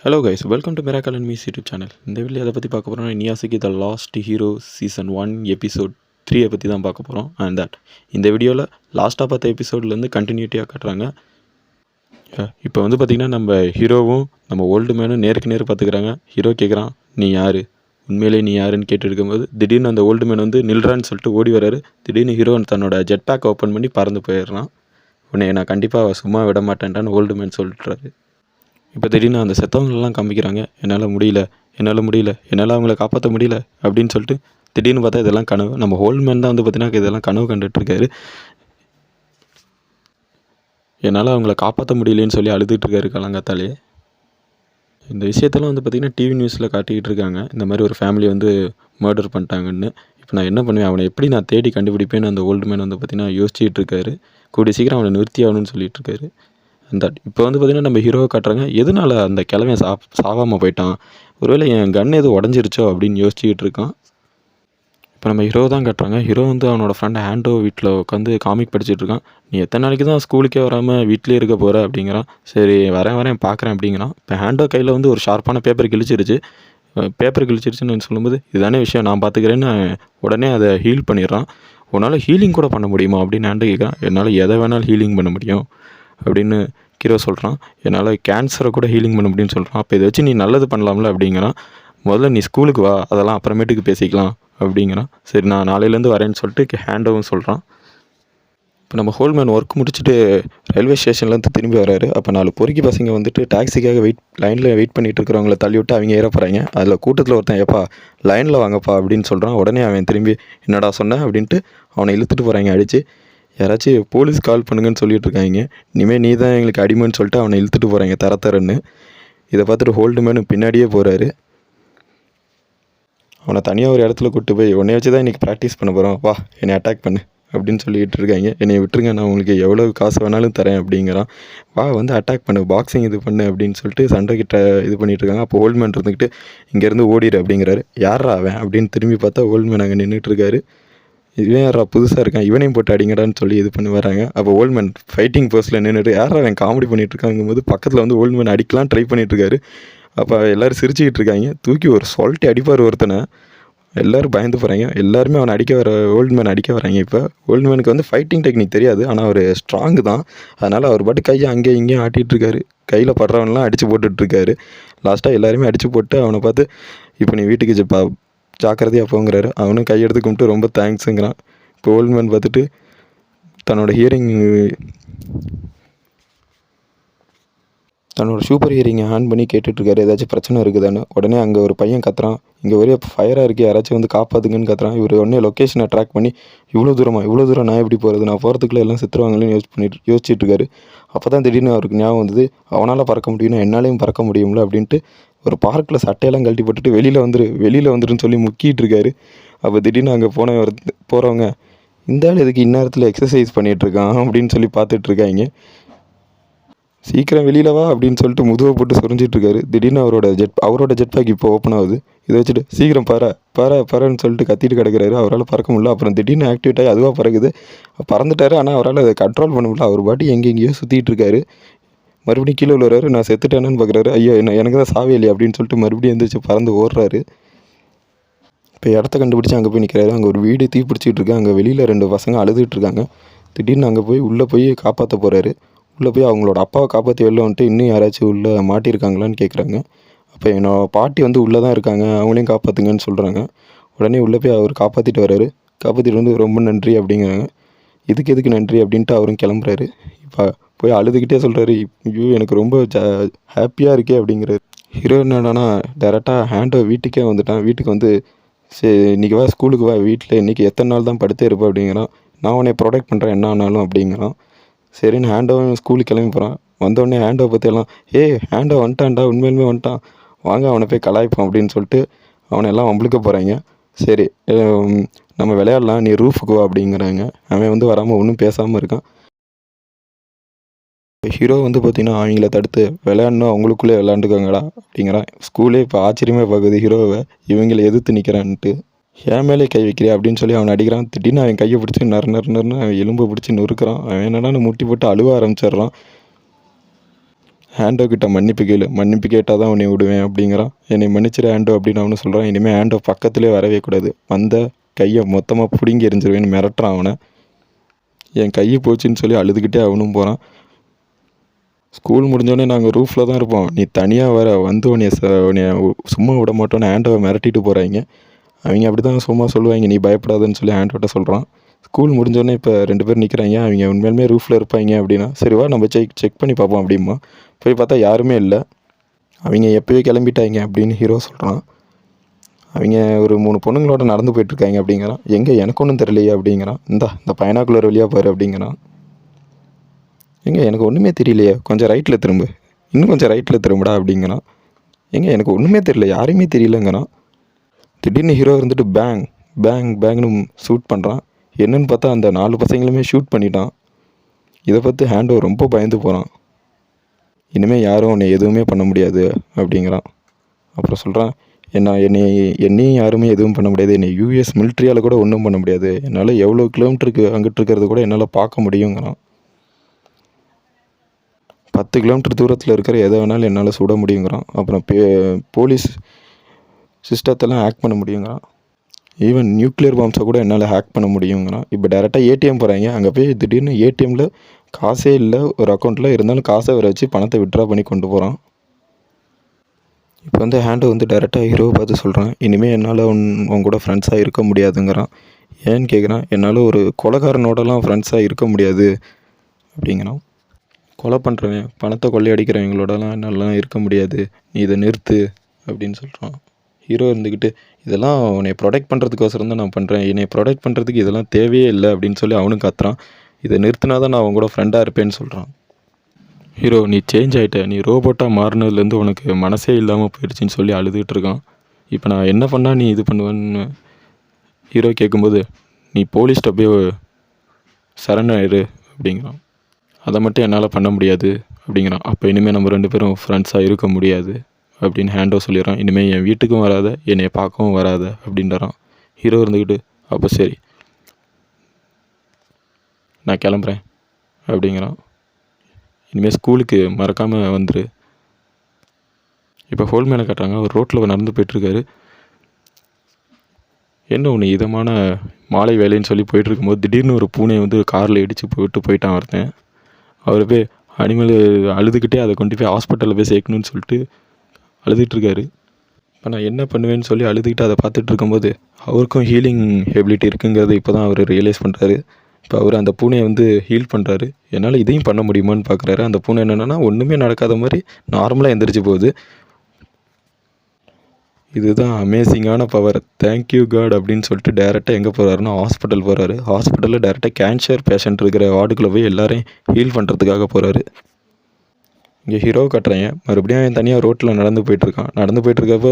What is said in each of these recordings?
Hello guys, welcome to miracle and me's YouTube channel. இந்த video அதை பற்றி பார்க்க போகிறோம். நியாசிக்கு the last hero season 1 episode 3 பற்றி தான் பார்க்க போகிறோம். அண்ட் தட் இந்த வீடியோவில் லாஸ்ட்டாக பார்த்த எபிசோட்லேருந்து கண்டினியூட்டியாக காட்டுறாங்க. இப்போ வந்து பார்த்திங்கன்னா நம்ம ஹீரோவும் நம்ம ஓல்டு மேனும் நேருக்கு நேர் பார்த்துக்கிறாங்க. ஹீரோ கேட்குறான், நீ யார், உண்மையிலே நீ யாருன்னு கேட்டு இருக்கும்போது திடீர்னு அந்த ஓல்டு மேன் வந்து நில்றான்னு சொல்லிட்டு ஓடி வர்றாரு. திடீர்னு ஹீரோ தன்னோட ஜெட் பேக் ஓப்பன் பண்ணி பறந்து போயிடுறான். உன்னை நான் கண்டிப்பாக சும்மா விட மாட்டேன்டான்னு ஓல்டு மேன் சொல்லிட்டுறாரு. இப்போ திடீர்னு அந்த செத்தவங்களெல்லாம் காமிக்கிறாங்க. என்னால் முடியல, என்னால் அவங்கள காப்பாற்ற முடியல அப்படின்னு சொல்லிட்டு திடீர்னு பார்த்தா இதெல்லாம் கனவு. நம்ம ஹோல்மேன் தான் வந்து பார்த்தீங்கன்னா இதெல்லாம் கனவு கண்டுட்ருக்காரு. என்னால் அவங்கள காப்பாற்ற முடியலன்னு சொல்லி அழுதுகிட்ருக்காரு காலங்காத்தாலே. இந்த விஷயத்தெல்லாம் வந்து பார்த்திங்கன்னா டிவி நியூஸில் காட்டிக்கிட்டு இருக்காங்க. இந்த மாதிரி ஒரு ஃபேமிலி வந்து மர்டர் பண்ணிட்டாங்கன்னு. இப்போ நான் என்ன பண்ணுவேன், அவனை எப்படி நான் தேடி கண்டுபிடிப்பேன்னு அந்த ஓல்டு மேன் வந்து பார்த்திங்கன்னா யோசிச்சுட்டு இருக்காரு. கூடிய சீக்கிரம் அவனை நிறுத்தி ஆகணும்னு சொல்லிட்டு இருக்காரு. அந்த இப்போ வந்து பார்த்திங்கன்னா நம்ம ஹீரோவை காட்டுறாங்க. எதனால் அந்த கிழவன் சாகாமல் போயிட்டான், ஒருவேளை என் கன் எதுவும் உடஞ்சிருச்சோ அப்படின்னு யோசிச்சுக்கிட்டு இருக்கான். இப்போ நம்ம ஹீரோ தான் காட்டுறாங்க. ஹீரோ வந்து அவனோட ஃப்ரெண்ட் ஹேண்டோ வீட்டில் உட்காந்து காமிக் படிச்சுட்டு இருக்கான். நீ எத்தனை நாளைக்கு தான் ஸ்கூலுக்கே வராமல் வீட்டிலே இருக்க போகிற அப்படிங்கிறான். சரி வரேன் பார்க்குறேன் அப்படிங்கிறான். இப்போ ஹேண்டோ கையில் வந்து ஒரு ஷார்ப்பான பேப்பர் கிழிச்சிருச்சுன்னு சொல்லும்போது, இதுதானே விஷயம், நான் பார்த்துக்கிறேன்னு உடனே அதை ஹீல் பண்ணிடுறான். உன்னால் ஹீலிங் கூட பண்ண முடியுமா அப்படின்னு ஹேண்டோ கேட்குறான். என்னால் எதை வேணாலும் ஹீலிங் பண்ண முடியும் அப்படின்னு ஹீரோ சொல்கிறான். என்னால் கேன்சரை கூட ஹீலிங் பண்ண முடியும்னு சொல்கிறான். அப்போ இதை வச்சு நீ நல்லது பண்ணலாம்ல அப்படிங்கிறான். முதல்ல நீ ஸ்கூலுக்கு வா, அதெல்லாம் அப்புறமேட்டுக்கு பேசிக்கலாம் அப்படிங்கிறான். சரி நான் நாளையிலேருந்து வரேன்னு சொல்லிட்டு ஹேண்டோவும் சொல்கிறான். இப்போ நம்ம ஹோல்மேன் ஒர்க் முடிச்சுட்டு ரயில்வே ஸ்டேஷன்லேருந்து திரும்பி வராரு. அப்போ 4 பொறுக்கி பசங்க வந்துட்டு டாக்ஸிக்காக லைனில் வெயிட் பண்ணிகிட்டு இருக்கிறவங்கள தள்ளி விட்டு அவங்க ஏற போகிறாங்க. அதில் கூட்டத்தில் ஒருத்தன், எப்பா லைனில் வாங்கப்பா அப்படின்னு சொல்கிறான். உடனே அவன் திரும்பி என்னடா சொன்னேன் அப்படின்ட்டு அவனை இழுத்துட்டு போகிறாங்க அடித்து. யாராச்சும் போலீஸ் கால் பண்ணுங்கன்னு சொல்லிட்டு இருக்காங்க. இனிமேல் நீ தான் எங்களுக்கு அடிமைன்னு சொல்லிட்டு அவனை இழுத்துட்டு போகிறாங்க தரன்னு. இதை பார்த்துட்டு ஹோல்டு மேனு பின்னாடியே போகிறாரு. அவனை தனியாக ஒரு இடத்துல கூப்பிட்டு போய், உன்னை வச்சு தான் இன்றைக்கி ப்ராக்டிஸ் பண்ண போகிறோம், வா என்னை அட்டாக் பண்ணு அப்படின்னு சொல்லிக்கிட்டு இருக்காங்க. என்னை விட்டுருங்க, நான் உங்களுக்கு எவ்வளோ காசு வேணாலும் தரேன் அப்படிங்கிறான். வா வந்து அட்டாக் பண்ணு, பாக்ஸிங் இது பண்ணு அப்படின்னு சொல்லிட்டு சண்டைக்கிட்ட இது பண்ணிகிட்டு இருக்காங்க. அப்போ ஹோல்மேன் இருந்துக்கிட்டு இங்கேருந்து ஓடிடு அப்படிங்கிறாரு. யாரா அவன் அப்படின்னு திரும்பி பார்த்தா ஹோல்மேன் அங்கே நின்றுட்டுருக்காரு. இவன் யாரா புதுசாக இருக்கான், இவனையும் போட்டு அடிங்கடான்னு சொல்லி இது பண்ணி வராங்க. அப்போ ஓல்மேன் ஃபைட்டிங் போஸ்ட்டில் நின்றுட்டு யாரா அவன் காமெடி பண்ணிகிட்ருக்காங்கும்போது பக்கத்தில் வந்து ஓல்மேன் அடிக்கலாம் ட்ரை பண்ணிகிட்ருக்காரு. அப்போ எல்லோரும் சிரிச்சிக்கிட்டு இருக்காங்க. தூக்கி ஒரு சொல்லிட்டு அடிப்பார் ஒருத்தனை. எல்லோரும் பயந்து போகிறாங்க. எல்லாருமே அவனை ஓல்ட்மேன் அடிக்க வராங்க. இப்போ ஓல்ட்மேனுக்கு வந்து ஃபைட்டிங் டெக்னிக் தெரியாது, ஆனால் அவர் ஸ்ட்ராங்கு தான். அதனால் அவர் பாட்டு கையை அங்கேயும் இங்கேயும் ஆட்டிகிட்ருக்காரு. கையில் படுறவனெலாம் அடித்து போட்டுட்ருக்காரு. லாஸ்ட்டாக எல்லாருமே அடித்து போட்டு அவனை பார்த்து, இப்போ நீ வீட்டுக்கு ஜாக்கிரதையாக போங்கிறாரு. அவனும் கையெடுத்து கும்பிட்டு ரொம்ப தேங்க்ஸுங்கிறான். இப்போ ஓல்ட்மேன் பார்த்துட்டு தன்னோட சூப்பர் ஹியரிங்கை ஆன் பண்ணி கேட்டுட்ருக்காரு, ஏதாச்சும் பிரச்சனை இருக்குதான்னு. உடனே அங்கே ஒரு பையன் கத்துறான், இங்கே ஒரே ஃபயராக இருக்குது, யாராச்சும் வந்து காப்பாற்றுங்கன்னு கத்துறான். இவர் உடனே லொக்கேஷனை ட்ராக் பண்ணி, இவ்வளோ தூரம் நான் எப்படி போகிறது, நான் போகிறதுக்குள்ளே எல்லாம் செத்துருவாங்களேன்னு யோசிச்சுட்ருக்காரு. அப்போ தான் திடீர்னு அவருக்கு ஞாபகம் வந்தது, அவனால் பறக்க முடியும்னா என்னாலையும் பறக்க முடியும்ல அப்படின்ட்டு ஒரு பார்க்கில் சட்டையெல்லாம் கழட்டி போட்டுட்டு வெளியில் வந்துருன்னு சொல்லி முக்கிட்டு இருக்காரு. அப்போ திடீர்னு அங்கே போகிறவங்க, இந்த ஆள் எதுக்கு இந்நேரத்தில் எக்ஸசைஸ் பண்ணிகிட்ருக்கான் அப்படின்னு சொல்லி பார்த்துட்ருக்காங்க. சீக்கிரம் வெளியில் வா அப்படின்னு சொல்லிட்டு முதுவை போட்டு சொரிஞ்சிட்ருக்காரு. திடீர்னு அவரோட ஜெட் பேக் இப்போ ஓப்பன் ஆகுது. இதை வச்சுட்டு சீக்கிரம் பறன்னு சொல்லிட்டு கத்திட்டு கிடக்கிறாரு. அவரால் பறக்க முடியல. அப்புறம் திடீர்னு ஆக்டிவேட் ஆகி அதுவாக பறக்குது. பறந்துட்டார், ஆனால் அவரால் அதை கண்ட்ரோல் பண்ண முடியல. அவர் பாட்டி எங்கெங்கேயோ சுற்றிட்டு இருக்காரு. மறுபடியும் கீழே விழுறாரு. நான் செத்துட்டேன்னு பார்க்குறாரு. ஐயோ எனக்கு தான் சாவே இல்லையா அப்படின்னு சொல்லிட்டு மறுபடியும் எழுந்திரிச்சு பறந்து ஓடுறாரு. இப்போ இடத்த கண்டுபிடிச்சி அங்கே போய் நிற்கிறாரு. அங்கே ஒரு வீடு தீ பிடிச்சிட்டு இருக்கு. அங்கே வெளியில் 2 பசங்க அழுதுகிட்டு இருக்காங்க. திடீர்னு அங்கே உள்ளே போய் காப்பாற்ற போகிறாரு. உள்ளே போய் அவங்களோட அப்பாவை காப்பாற்றி வெளில வந்துட்டு இன்னும் யாராச்சும் உள்ளே மாட்டியிருக்காங்களான்னு கேட்குறாங்க. அப்போ என்னோடய பாட்டி வந்து உள்ளே தான் இருக்காங்க, அவங்களையும் காப்பாற்றுங்கன்னு சொல்கிறாங்க. உடனே உள்ளே போய் அவர் காப்பாற்றிட்டு வர்றாரு. காப்பாற்றிட்டு வந்து ரொம்ப நன்றி அப்படிங்கிறாங்க. எதுக்கு நன்றி அப்படின்ட்டு அவரும் கிளம்புறாரு. இப்போ போய் அழுதுகிட்டே சொல்கிறாரு, ஐயோ எனக்கு ரொம்ப ஹாப்பியாக இருக்கே அப்படிங்கிறாரு. ஹீரோ என்னடானா டேரெக்டாக ஹேண்டோ வீட்டுக்கே வந்துட்டான். வீட்டுக்கு வந்து சரி இன்றைக்கி வா, ஸ்கூலுக்கு வா, வீட்டில் இன்றைக்கி எத்தனை நாள் தான் படுத்தே இருப்பேன் அப்படிங்கிறான். நான் உன்னை ப்ரொடெக்ட் பண்ணுறேன் என்ன ஆனாலும் அப்படிங்கிறான். சரின்னு ஹேண்டோவும் ஸ்கூலுக்கு கிளம்பி போகிறான். வந்தோடனே ஹேண்டோ பற்றி எல்லாம், ஹேண்டோ வந்துட்டான்டா, உண்மையிலுமே வந்துட்டான், வாங்க அவனை போய் கலாய்ப்போம் அப்படின்னு சொல்லிட்டு அவனை எல்லாம் வம்பளுக்க போகிறாங்க. சரி நம்ம விளையாடலாம், நீ ரூஃபுக்கு வா அப்படிங்கிறாங்க. அவன் வந்து வராமல் ஒன்றும் பேசாமல் இருக்கான். ஹீரோ வந்து பார்த்திங்கன்னா அவங்கள தடுத்து விளையாடணும், அவங்களுக்குள்ளே விளையாண்டுக்காங்கடா அப்படிங்கிறான். ஸ்கூலே இப்போ ஆச்சரியமாக பார்க்குது ஹீரோவை, இவங்களை எதிர்த்து நிற்கிறான்ட்டு. என் மேலே கை வைக்கிறியா அப்படின்னு சொல்லி அவனை அடிக்கிறான். திடீர்னு அவன் கையை பிடிச்சி நறுன்னு அவன் எலும்பை பிடிச்சி நொறுக்கிறான். அவன் என்னடான்னு முட்டி போட்டு அழுவ ஆரம்பிச்சிடுறான். ஆண்டோ கிட்ட மன்னிப்பு கேளு, மன்னிப்பு கேட்டால் தான் உன்னை விடுவேன் அப்படிங்கிறான். என்னை மன்னிச்சிரு ஆண்டோ அப்படின்னு அவனு சொல்கிறான். இனிமேல் ஆண்டோ பக்கத்துலேயே வரவே கூடாது, வந்த கையை மொத்தமாக பிடுங்கி எறிஞ்சிருவேன்னு மிரட்டுறான் அவனை. என் கை போச்சுன்னு சொல்லி அழுதுகிட்டே அவனும் போகிறான். ஸ்கூல் முடிஞ்சோடனே நாங்கள் ரூஃபில் தான் இருப்போம், நீ தனியாக வர வந்து உன்னைய சும்மா விட மாட்டோன்னு ஆண்டோவை மிரட்டிட்டு போகிறாங்க. அவங்க அப்படி தான் சும்மா சொல்லுவாங்க, நீ பயப்படாதுன்னு சொல்லி ஆண்டோட்ட சொல்கிறான். ஸ்கூல் முடிஞ்சோடனே இப்போ 2 பேர் நிற்கிறாங்க. அவங்க உண்மையிலுமே ரூஃபில் இருப்பாங்க அப்படின்னா சரி வா நம்ம செக் பண்ணி பார்ப்போம் அப்படிமா. போய் பார்த்தா யாருமே இல்லை, அவங்க எப்போயோ கிளம்பிட்டாங்க அப்படின்னு ஹீரோ சொல்கிறான். அவங்க ஒரு 3 பொண்ணுங்களோட நடந்து போயிட்டுருக்காங்க அப்படிங்கிறான். எங்கே எனக்கு ஒன்றும் தெரியலையே அப்படிங்கிறான். இந்த பைனாக்குலர் வழியாக பாரு அப்படிங்கிறான். எனக்கு ஒன்றுமே தெரியலையே, கொஞ்சம் ரைட்டில் திரும்பு, இன்னும் கொஞ்சம் ரைட்டில் திரும்புடா அப்படிங்கிறான். எனக்கு ஒன்றுமே தெரியல, யாரையுமே தெரியலங்கிறான். திடீர்னு ஹீரோ இருந்துட்டு பேங் பேங் பேங்னு ஷூட் பண்ணுறான். என்னன்னு பார்த்தா அந்த 4 பசங்களுமே ஷூட் பண்ணிட்டான். இதை பார்த்து ஆண்டோ ரொம்ப பயந்து போகிறான். இனிமேல் யாரும் உன்னை எதுவுமே பண்ண முடியாது அப்படிங்கிறான். அப்புறம் சொல்கிறான், என்னையும் யாருமே எதுவும் பண்ண முடியாது, என்னை யூஎஸ் மிலிட்ரியால் கூட ஒன்றும் பண்ண முடியாது, என்னால் எவ்வளோ கிலோமீட்டருக்கு அங்கிட்டு இருக்கிறது கூட என்னால் பார்க்க முடியுங்கிறான். 10 கிலோமீட்டர் தூரத்தில் இருக்கிற எதை வேணாலும் என்னால் சுட முடியுங்கிறான். அப்புறம் போலீஸ் சிஸ்டத்தெல்லாம் ஹேக் பண்ண முடியுங்கிறான். ஈவன் நியூக்ளியர் பாம்ஸை கூட என்னால் ஹேக் பண்ண முடியுங்கிறான். இப்போ டேரெக்டாக ஏடிஎம் போகிறாங்க, அங்கே போய் திடீர்னு ஏடிஎம்மில் காசே இல்லை, ஒரு அக்கௌண்ட்டில் இருந்தாலும் காசை வர வச்சு பணத்தை விட்ரா பண்ணி கொண்டு போகிறான். இப்போ வந்து ஆண்டோ வந்து டேரெக்டாக ஹீரோவை பார்த்து சொல்கிறான், இனிமேல் என்னால் உன் கூட ஃப்ரெண்ட்ஸாக இருக்க முடியாதுங்கிறான். ஏன்னு கேட்குறான். என்னால் ஒரு கொலைகாரனோடலாம் ஃப்ரெண்ட்ஸாக இருக்க முடியாது அப்படிங்கிறான். கொலை பண்ணுறவன் பணத்தை கொள்ளையடிக்கிறவங்களோடலாம் என்னாலாம் இருக்க முடியாது, நீ இதை நிறுத்து அப்படின்னு சொல்கிறான். ஹீரோ இருந்துக்கிட்டு இதெல்லாம் உன்னை ப்ரொடெக்ட் பண்ணுறதுக்கோசரம் தான் நான் பண்ணுறேன், என்னை ப்ரொடெக்ட் பண்ணுறதுக்கு இதெல்லாம் தேவையே இல்லை அப்படின்னு சொல்லி அவனும் கத்துறான். இதை நிறுத்தினா தான் நான் அவங்க கூட ஃப்ரெண்டாக இருப்பேன்னு சொல்கிறான். ஹீரோ, நீ சேஞ்ச் ஆகிட்ட, நீ ரோபோட்டாக மாறினதுலேருந்து உனக்கு மனசே இல்லாமல் போயிடுச்சின்னு சொல்லி அழுதுகிட்டு இருக்கான். இப்போ நான் என்ன பண்ணால் நீ இது பண்ணுவேன்னு ஹீரோ கேட்கும்போது, நீ போலீஸ்கிட்ட போய் சரண்டர் ஆயிரு அப்படிங்கிறான். அதை மட்டும் என்னால் பண்ண முடியாது அப்படிங்கிறான். அப்போ இனிமேல் நம்ம 2 பேரும் ஃப்ரெண்ட்ஸாக இருக்க முடியாது அப்படின்னு ஆண்டோ சொல்லிடுறான். இனிமேல் என் வீட்டுக்கும் வராத, என்னை பார்க்கவும் வராத அப்படின்றான். ஹீரோ இருந்துக்கிட்டு அப்போ சரி நான் கிளம்புறேன் அப்படிங்கிறான். இனிமேல் ஸ்கூலுக்கு மறக்காமல் வந்துரு. இப்போ ஹோல்மேனை காட்டுறாங்க, அவர் ரோட்டில் நடந்து போயிட்டுருக்காரு. என்ன ஒன்று இதமான மாலை வேலைன்னு சொல்லி போயிட்டுருக்கும்போது திடீர்னு ஒரு பூனையை வந்து காரில் இடித்து போயிட்டான் ஒருத்தன். அவர் போய் அனிமல் அழுதுகிட்டே அதை கொண்டு போய் ஹாஸ்பிட்டலில் போய் சேர்க்கணுன்னு சொல்லிட்டு அழுதுகிட்ருக்காரு. இப்போ நான் என்ன பண்ணுவேன்னு சொல்லி அழுதுகிட்டு அதை பார்த்துட்டு இருக்கும்போது அவருக்கும் ஹீலிங் எபிலிட்டி இருக்குங்கிறது இப்போ தான் அவர் ரியலைஸ் பண்ணுறாரு. இப்போ அவர் அந்த பூனையை வந்து ஹீல் பண்ணுறாரு. என்னால் இதையும் பண்ண முடியுமான்னு பார்க்குறாரு. அந்த பூனை என்னென்னா ஒன்றுமே நடக்காத மாதிரி நார்மலாக எந்திரிச்சு போகுது. இதுதான் அமேசிங்கான பவர், தேங்க்யூ காட் அப்படின்னு சொல்லிட்டு டேரெக்டாக எங்கே போகிறாருன்னா ஹாஸ்பிட்டல் போகிறாரு. ஹாஸ்பிட்டலில் டேரெக்டாக கேன்சர் பேஷண்ட் இருக்கிற வார்டுக்குள்ளே போய் எல்லோரையும் ஹீல் பண்ணுறதுக்காக போகிறாரு. இங்கே ஹீரோ கட்டுறேன், மறுபடியும் அவன் தனியாக ரோட்டில் நடந்து போயிட்டுருக்கான். நடந்து போயிட்டுருக்கப்போ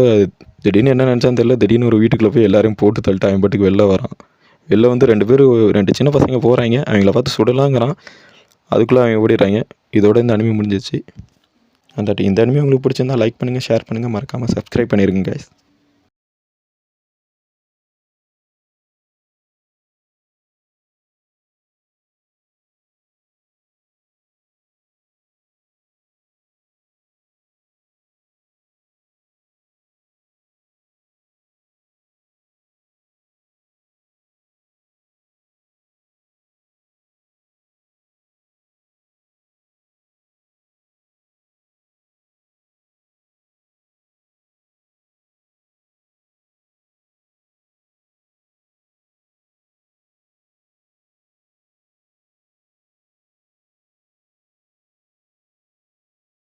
திடீர்னு என்ன நினச்சான்னு தெரியல, திடீர்னு ஒரு வீட்டுக்குள்ளே போய் எல்லோரையும் போட்டு தள்ளிட்டு அவன் பாட்டுக்கு வெளில வரான். வெளில வந்து 2 சின்ன பசங்க போகிறாங்க, அவங்கள பார்த்து சுடலாங்கிறான். அதுக்குள்ளே அவங்க ஓடிடுறாங்க. இதோட இந்த அனிமே முடிஞ்சிச்சு. இந்த அனிமே உங்களுக்கு பிடிச்சிருந்தா லைக் பண்ணுங்கள், ஷேர் பண்ணுங்கள், மறக்காமல் சப்ஸ்கிரைப் பண்ணிடுங்க கைஸ்.